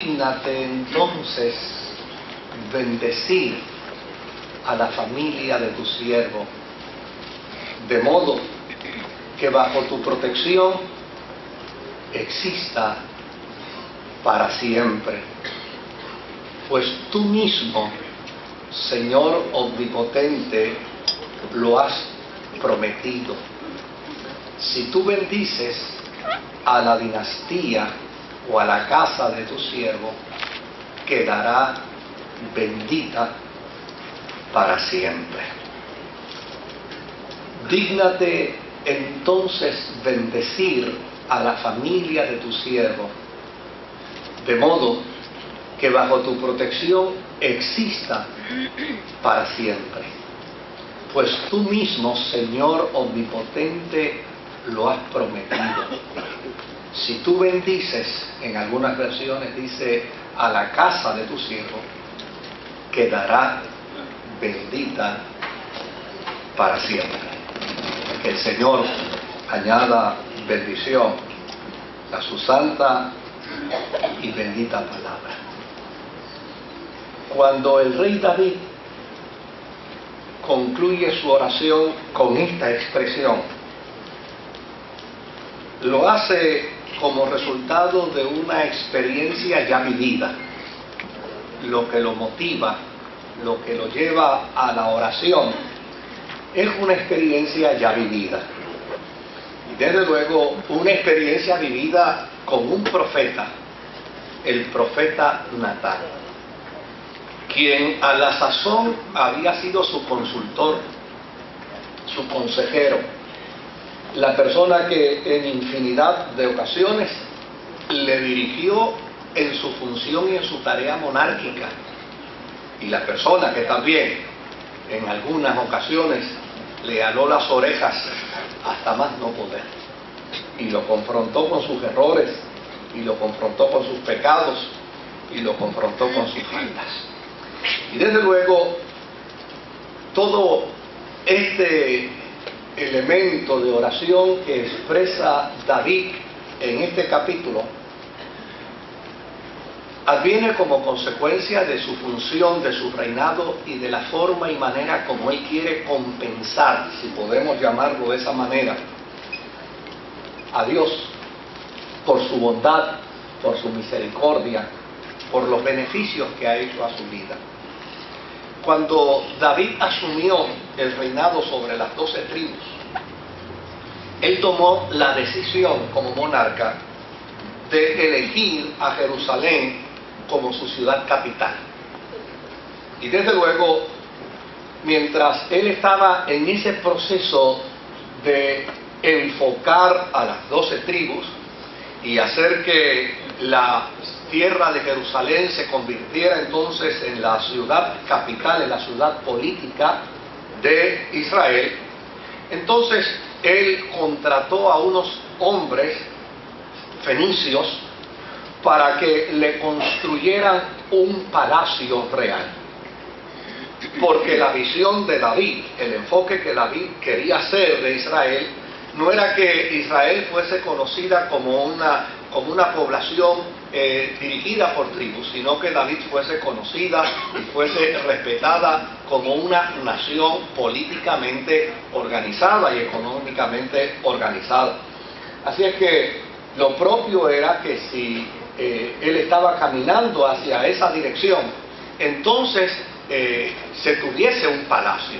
Dígnate entonces bendecir a la familia de tu siervo, de modo que bajo tu protección exista para siempre. Pues tú mismo, Señor omnipotente, lo has prometido. Si tú bendices a la dinastía o a la casa de tu siervo, quedará bendita para siempre. Dígnate entonces bendecir a la familia de tu siervo, de modo que bajo tu protección exista para siempre. Pues tú mismo, Señor omnipotente, lo has prometido. Si tú bendices, en algunas versiones dice, a la casa de tu siervo, quedará bendita para siempre. Que el Señor añada bendición a su santa y bendita palabra. Cuando el rey David concluye su oración con esta expresión, lo hace como resultado de una experiencia ya vivida. Lo que lo motiva, lo que lo lleva a la oración, es una experiencia ya vivida. Y desde luego, una experiencia vivida con un profeta, el profeta Natán, quien a la sazón había sido su consultor, su consejero, la persona que en infinidad de ocasiones le dirigió en su función y en su tarea monárquica, y la persona que también en algunas ocasiones le aló las orejas hasta más no poder, y lo confrontó con sus errores, y lo confrontó con sus pecados, y lo confrontó con sus faltas. Y desde luego, todo este elemento de oración que expresa David en este capítulo adviene como consecuencia de su función, de su reinado y de la forma y manera como él quiere compensar, si podemos llamarlo de esa manera, a Dios por su bondad, por su misericordia, por los beneficios que ha hecho a su vida. Cuando David asumió el reinado sobre las 12 tribus, él tomó la decisión como monarca de elegir a Jerusalén como su ciudad capital. Y desde luego, mientras él estaba en ese proceso de enfocar a las 12 tribus y hacer que la tierra de Jerusalén se convirtiera entonces en la ciudad capital, en la ciudad política de Israel, entonces él contrató a unos hombres fenicios para que le construyeran un palacio real. Porque la visión de David, el enfoque que David quería hacer de Israel, no era que Israel fuese conocida como una población dirigida por tribus, sino que David fuese conocida y fuese respetada como una nación políticamente organizada y económicamente organizada. Así es que lo propio era que si él estaba caminando hacia esa dirección, entonces se tuviese un palacio.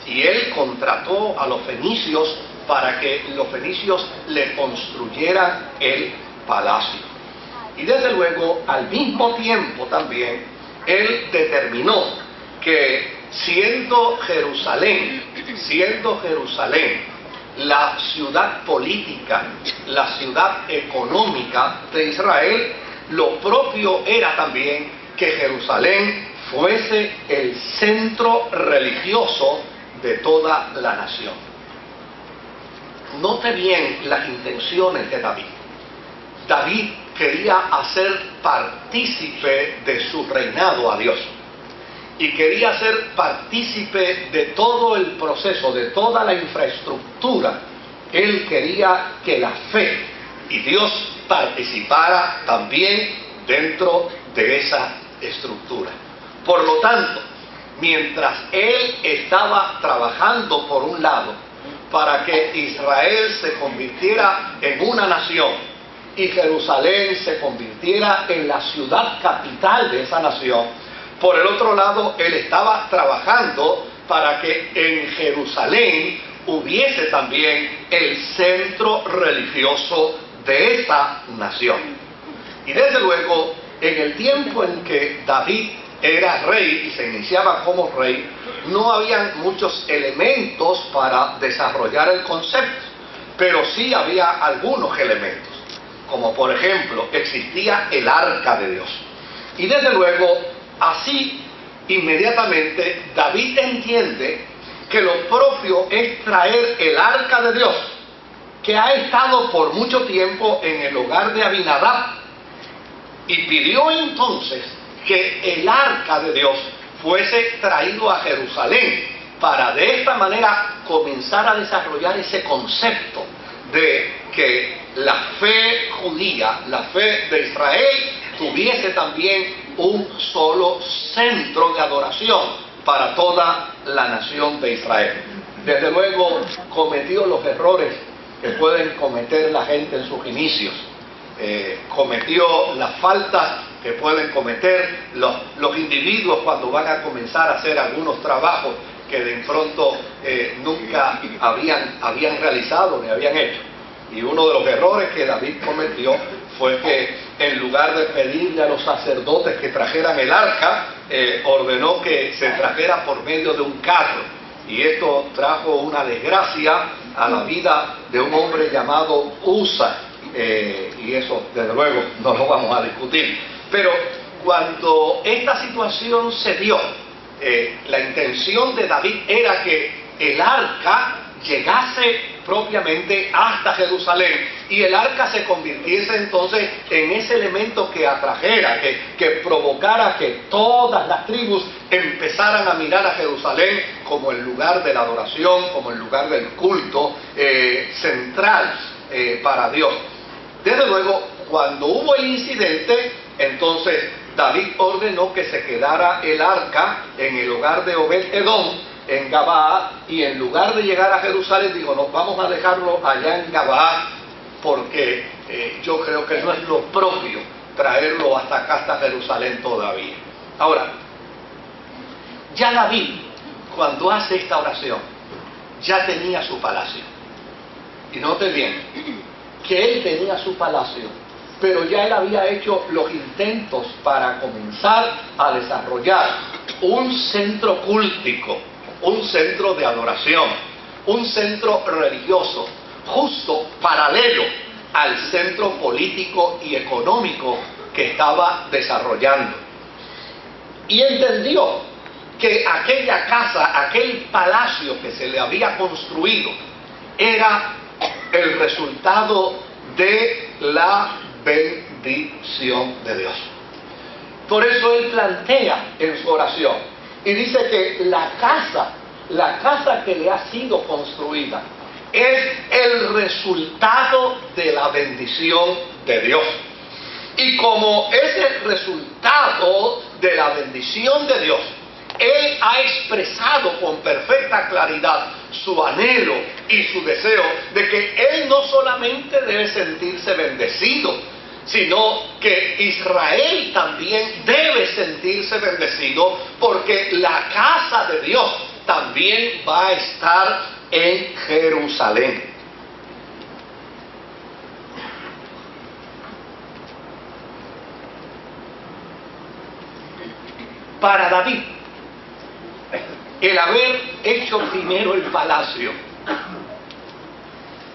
Y él contrató a los fenicios para que los fenicios le construyeran el palacio. Y desde luego, al mismo tiempo también, él determinó que siendo Jerusalén la ciudad política, la ciudad económica de Israel, lo propio era también que Jerusalén fuese el centro religioso de toda la nación. Note bien las intenciones de David. David quería hacer partícipe de su reinado a Dios. Y quería ser partícipe de todo el proceso, de toda la infraestructura. Él quería que la fe y Dios participara también dentro de esa estructura. Por lo tanto, mientras él estaba trabajando por un lado para que Israel se convirtiera en una nación y Jerusalén se convirtiera en la ciudad capital de esa nación, por el otro lado él estaba trabajando para que en Jerusalén hubiese también el centro religioso de esa nación. Y desde luego, en el tiempo en que David era rey y se iniciaba como rey, no habían muchos elementos para desarrollar el concepto, pero sí había algunos elementos, como por ejemplo, existía el arca de Dios. Y desde luego, así, inmediatamente, David entiende que lo propio es traer el arca de Dios, que ha estado por mucho tiempo en el hogar de Abinadab, y pidió entonces que el arca de Dios fuese traído a Jerusalén, para de esta manera comenzar a desarrollar ese concepto de que la fe judía, la fe de Israel, tuviese también un solo centro de adoración para toda la nación de Israel. Desde luego cometió los errores que pueden cometer la gente en sus inicios. Cometió las faltas que pueden cometer los individuos cuando van a comenzar a hacer algunos trabajos que de pronto nunca habían realizado ni habían hecho. Y uno de los errores que David cometió fue que en lugar de pedirle a los sacerdotes que trajeran el arca, ordenó que se trajera por medio de un carro. Y esto trajo una desgracia a la vida de un hombre llamado Usa. Y eso, desde luego, no lo vamos a discutir. Pero cuando esta situación se dio, la intención de David era que el arca llegase propiamente hasta Jerusalén y el arca se convirtiese entonces en ese elemento que atrajera, que provocara que todas las tribus empezaran a mirar a Jerusalén como el lugar de la adoración, como el lugar del culto central para Dios. Desde luego, cuando hubo el incidente, entonces David ordenó que se quedara el arca en el hogar de Obed-Edom, en Gabaa, y en lugar de llegar a Jerusalén, dijo, no, vamos a dejarlo allá en Gabaa, porque yo creo que no es lo propio traerlo hasta acá, hasta Jerusalén todavía. Ahora, ya David, cuando hace esta oración, ya tenía su palacio. Y note bien, que él tenía su palacio, pero ya él había hecho los intentos para comenzar a desarrollar un centro cúltico, un centro de adoración, un centro religioso, justo paralelo al centro político y económico que estaba desarrollando. Y entendió que aquella casa, aquel palacio que se le había construido, era el resultado de la bendición de Dios. Por eso él plantea en su oración y dice que la casa que le ha sido construida es el resultado de la bendición de Dios. Y como es el resultado de la bendición de Dios, él ha expresado con perfecta claridad su anhelo y su deseo de que él no solamente debe sentirse bendecido, sino que Israel también debe sentirse bendecido, porque la casa de Dios también va a estar en Jerusalén. Para David, el haber hecho primero el palacio,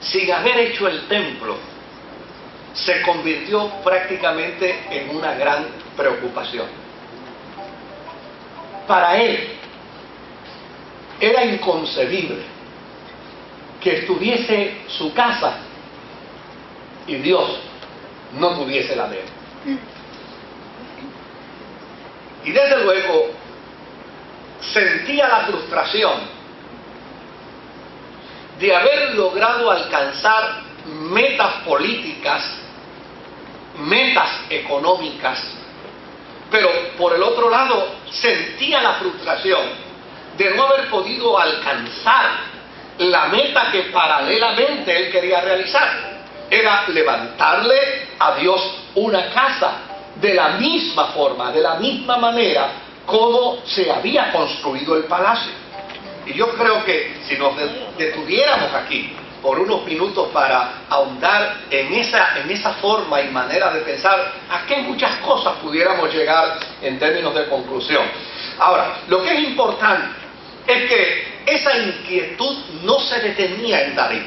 sin haber hecho el templo, se convirtió prácticamente en una gran preocupación. Para él, era inconcebible que estuviese su casa y Dios no tuviese la de él. Y desde luego, sentía la frustración de haber logrado alcanzar metas políticas, metas económicas, por el otro lado, sentía la frustración de no haber podido alcanzar la meta que paralelamente él quería realizar. Era levantarle a Dios una casa de la misma forma, de la misma manera como se había construido el palacio. Y yo creo que si nos detuviéramos aquí por unos minutos para ahondar en esa forma y manera de pensar, a qué muchas cosas pudiéramos llegar en términos de conclusión. Ahora, lo que es importante es que esa inquietud no se detenía en David.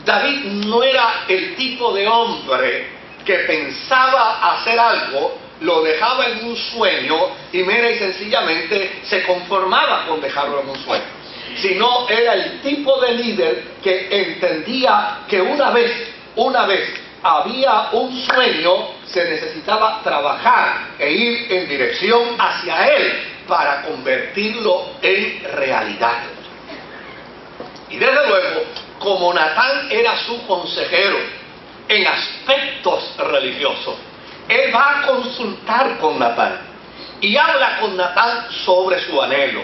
David no era el tipo de hombre que pensaba hacer algo, lo dejaba en un sueño y mera y sencillamente se conformaba con dejarlo en un sueño, sino era el tipo de líder que entendía que una vez había un sueño, se necesitaba trabajar e ir en dirección hacia él para convertirlo en realidad. Y desde luego, como Natán era su consejero en aspectos religiosos, él va a consultar con Natán y habla con Natán sobre su anhelo,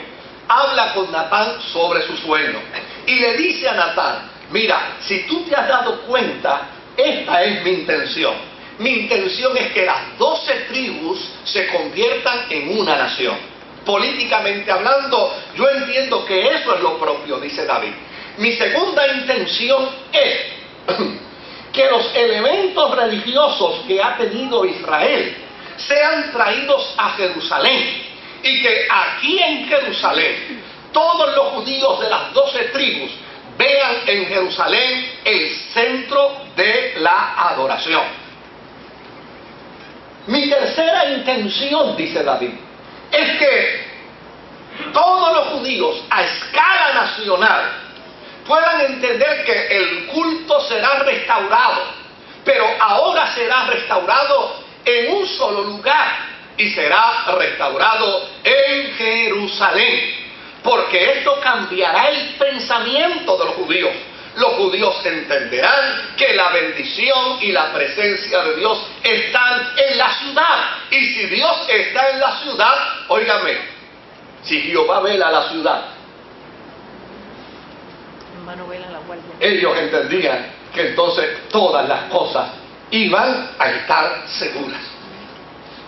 habla con Natán sobre su sueño y le dice a Natán: mira, si tú te has dado cuenta, esta es mi intención. Mi intención es que las 12 tribus se conviertan en una nación. Políticamente hablando, yo entiendo que eso es lo propio, dice David. Mi segunda intención es que los elementos religiosos que ha tenido Israel sean traídos a Jerusalén y que aquí en Jerusalén todos los judíos de las 12 tribus vean en Jerusalén el centro de la adoración. Mi tercera intención, dice David, es que todos los judíos a escala nacional puedan entender que el culto será restaurado, pero ahora será restaurado en un solo lugar y será restaurado en Jerusalén, porque esto cambiará el pensamiento de los judíos. Los judíos entenderán que la bendición y la presencia de Dios están en la ciudad, y si Dios está en la ciudad, óigame, si Jehová vela la ciudad, ellos entendían que entonces todas las cosas iban a estar seguras.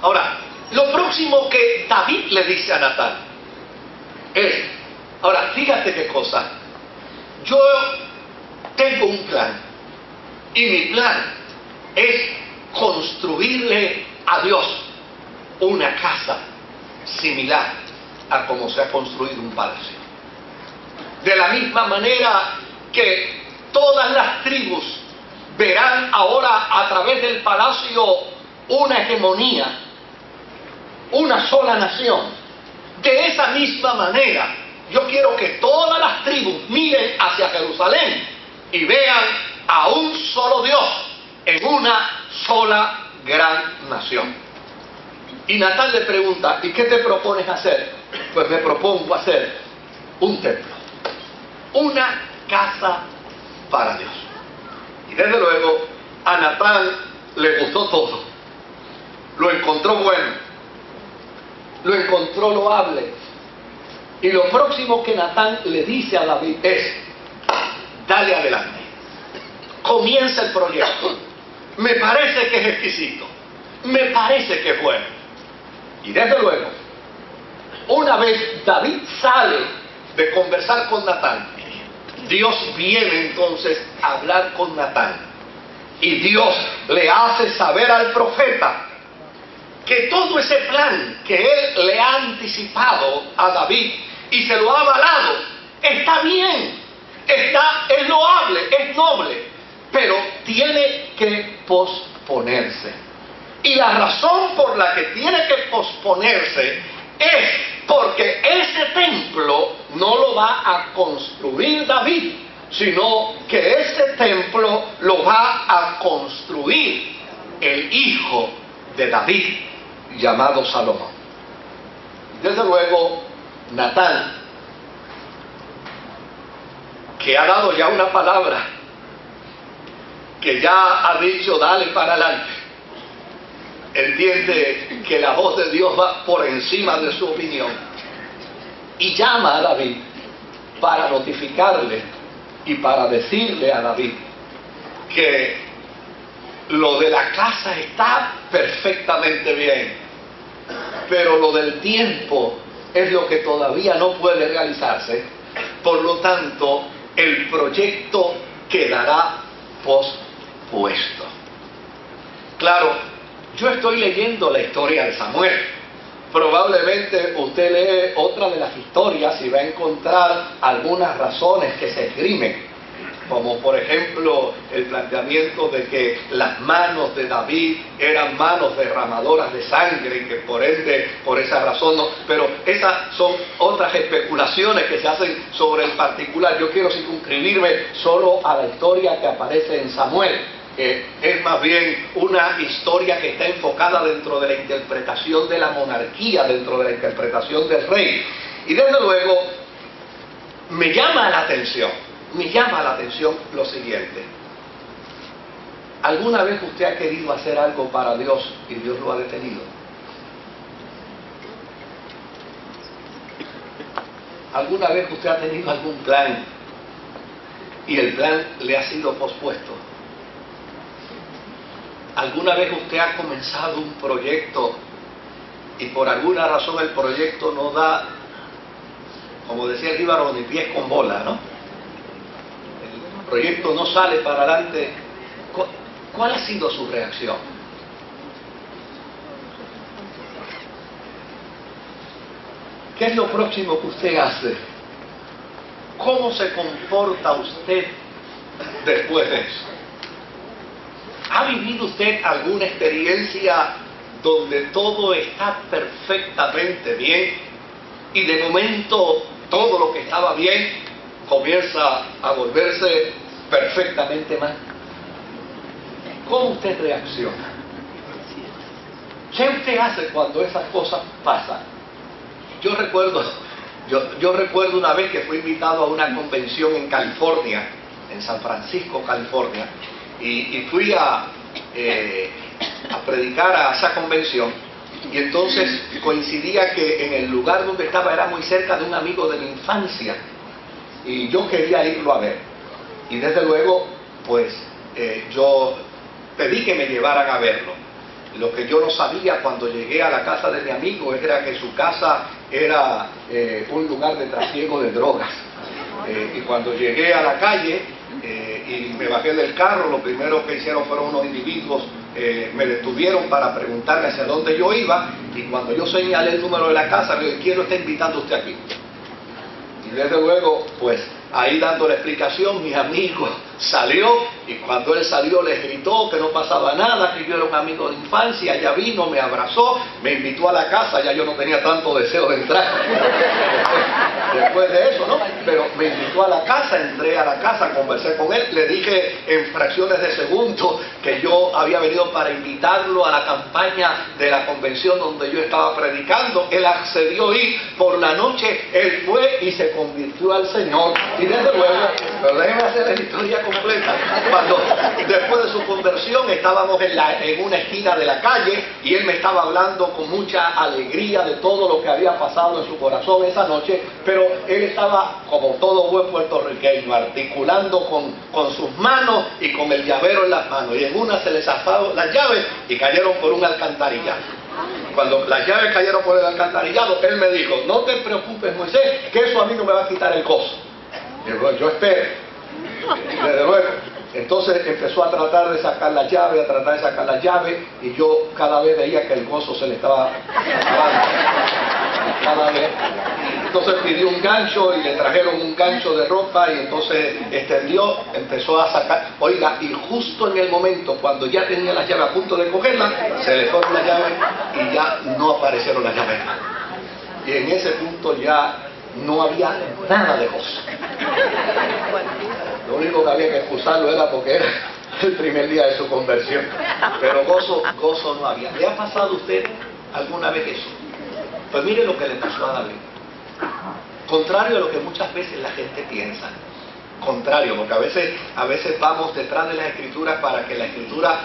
Ahora, lo próximo que David le dice a Natán es, ahora fíjate qué cosa, yo tengo un plan y mi plan es construirle a Dios una casa similar a como se ha construido un palacio. De la misma manera que todas las tribus verán ahora a través del palacio una hegemonía, una sola nación. De esa misma manera, yo quiero que todas las tribus miren hacia Jerusalén y vean a un solo Dios en una sola gran nación. Y Natán le pregunta: ¿y qué te propones hacer? Pues me propongo hacer un templo, una casa para Dios. Y desde luego a Natán le gustó todo, lo encontró bueno, lo encontró loable. Y lo próximo que Natán le dice a David es: dale adelante, comienza el proyecto, me parece que es exquisito, me parece que es bueno. Y desde luego, una vez David sale de conversar con Natán, Dios viene entonces a hablar con Natán, y Dios le hace saber al profeta que todo ese plan que él le ha anticipado a David y se lo ha avalado, está bien, es loable, es noble, pero tiene que posponerse. Y la razón por la que tiene que posponerse es porque ese templo no lo va a construir David, sino que ese templo lo va a construir el hijo de David, llamado Salomón. Desde luego, Natán, que ha dado ya una palabra, que ya ha dicho dale para adelante, entiende que la voz de Dios va por encima de su opinión y llama a David para notificarle y para decirle a David que lo de la casa está perfectamente bien, pero lo del tiempo es lo que todavía no puede realizarse. Por lo tanto, el proyecto quedará pospuesto. Claro, yo estoy leyendo la historia de Samuel. Probablemente usted lee otra de las historias y va a encontrar algunas razones que se esgrimen, como por ejemplo el planteamiento de que las manos de David eran manos derramadoras de sangre y que por ende, por esa razón no. Pero esas son otras especulaciones que se hacen sobre el particular. Yo quiero circunscribirme solo a la historia que aparece en Samuel, que es más bien una historia que está enfocada dentro de la interpretación de la monarquía, dentro de la interpretación del rey. Y desde luego me llama la atención lo siguiente. ¿Alguna vez usted ha querido hacer algo para Dios y Dios lo ha detenido? ¿Alguna vez usted ha tenido algún plan y el plan le ha sido pospuesto? ¿Alguna vez usted ha comenzado un proyecto y por alguna razón el proyecto no da, como decía el jíbaro, ni pies con bola, ¿no? El proyecto no sale para adelante. ¿Cuál ha sido su reacción? ¿Qué es lo próximo que usted hace? ¿Cómo se comporta usted después de eso? ¿Ha vivido usted alguna experiencia donde todo está perfectamente bien y de momento todo lo que estaba bien comienza a volverse perfectamente mal? ¿Cómo usted reacciona? ¿Qué usted hace cuando esas cosas pasan? Yo recuerdo una vez que fui invitado a una convención en California, en San Francisco, California, y fui a predicar a esa convención, y entonces coincidía que en el lugar donde estaba era muy cerca de un amigo de mi infancia, y yo quería irlo a ver, y desde luego pues yo pedí que me llevaran a verlo. Lo que yo no sabía cuando llegué a la casa de mi amigo era que su casa era un lugar de trasiego de drogas. Y cuando llegué a la calle y me bajé del carro, lo primero que hicieron fueron unos individuos, me detuvieron para preguntarme hacia dónde yo iba, y cuando yo señalé el número de la casa, le dije: ¿quién lo está invitando usted aquí? Y desde luego, pues ahí dando la explicación, mi amigo salió, y cuando él salió les gritó que no pasaba nada, que yo era un amigo de infancia. Ya vino, me abrazó, me invitó a la casa. Ya yo no tenía tanto deseo de entrar después de eso, ¿no? Pero me invitó a la casa, entré a la casa, conversé con él, le dije en fracciones de segundo que yo había venido para invitarlo a la campaña de la convención donde yo estaba predicando. Él accedió y por la noche él fue y se convirtió al Señor. Y desde luego, pero déjeme hacer la historia completa. Cuando después de su conversión estábamos en una esquina de la calle, y él me estaba hablando con mucha alegría de todo lo que había pasado en su corazón esa noche, pero él estaba, como todo buen puertorriqueño, articulando con sus manos y con el llavero en las manos, y en una se le zafaron las llaves y cayeron por un alcantarillado. Cuando las llaves cayeron por el alcantarillado, él me dijo: no te preocupes, Moisés, que eso a mí no me va a quitar el gozo. Yo espero. Desde luego. Entonces empezó a tratar de sacar la llave, y yo cada vez veía que el gozo se le estaba acabando. Cada vez. Entonces pidió un gancho y le trajeron un gancho de ropa, y entonces extendió, empezó a sacar. Oiga, y justo en el momento cuando ya tenía la llave a punto de cogerla, se le fueron las llaves y ya no aparecieron las llaves. Y en ese punto ya no había nada de gozo. Lo único que había que excusarlo era porque era el primer día de su conversión. Pero gozo no había. ¿Le ha pasado a usted alguna vez eso? Pues mire lo que le pasó a David. Contrario a lo que muchas veces la gente piensa, contrario, porque a veces vamos detrás de las escrituras para que la escritura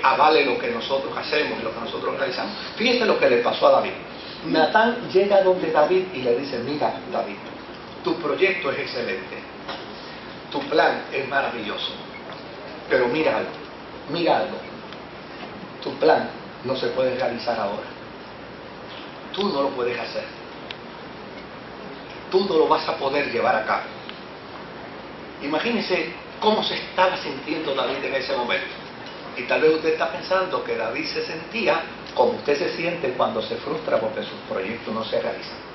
avale lo que nosotros hacemos y lo que nosotros realizamos. Fíjense lo que le pasó a David. Natán llega donde David y le dice: mira, David, tu proyecto es excelente, tu plan es maravilloso, pero mira algo, tu plan no se puede realizar ahora, tú no lo puedes hacer, tú no lo vas a poder llevar a cabo. Imagínense cómo se estaba sintiendo David en ese momento. Y tal vez usted está pensando que David se sentía como usted se siente cuando se frustra porque sus proyectos no se realizan.